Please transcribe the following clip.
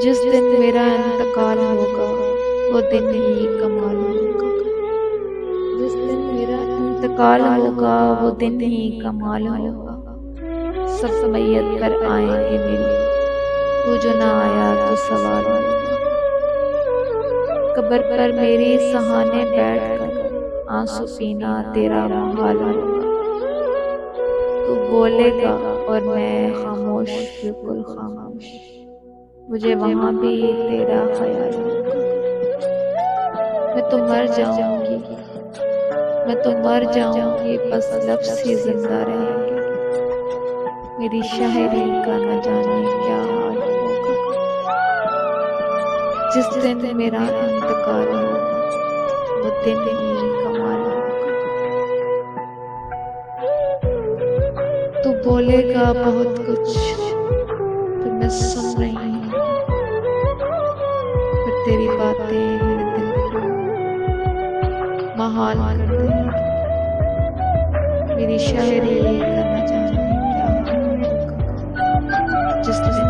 जिस दिन मेरा इंतकाल होगा वो दिन ही कमाल होगा। जिस दिन मेरा इंतकाल होगा वो दिन ही कमाल होगा। सब मैयत पर आएंगे मेरी, तू जो ना आया तो सवाल होगा। कब्र पर मेरी सहाने बैठकर आंसू पीना तेरा मुहाल होगा। तू बोलेगा और मैं खामोश, बिल्कुल खामोश। मुझे वहां भी तेरा ख्याल होगा। मैं तो मर जाऊंगी, मैं तो मर जाऊंगी, बस लफ्ज़ ही जिंदा रहेंगे। मेरी शायरी का न जाने क्या हाल होगा। जिस दिन मेरा इंतकाल होगा वो दिन ही कमाल होगा। तू बोलेगा बहुत कुछ, फिर मैं सुन रही हूँ, फिर तेरी बातें मेरे दिल को महाल कर देंगी। मेरी शायरी का न जाने क्या हाल होगा। जिस दिन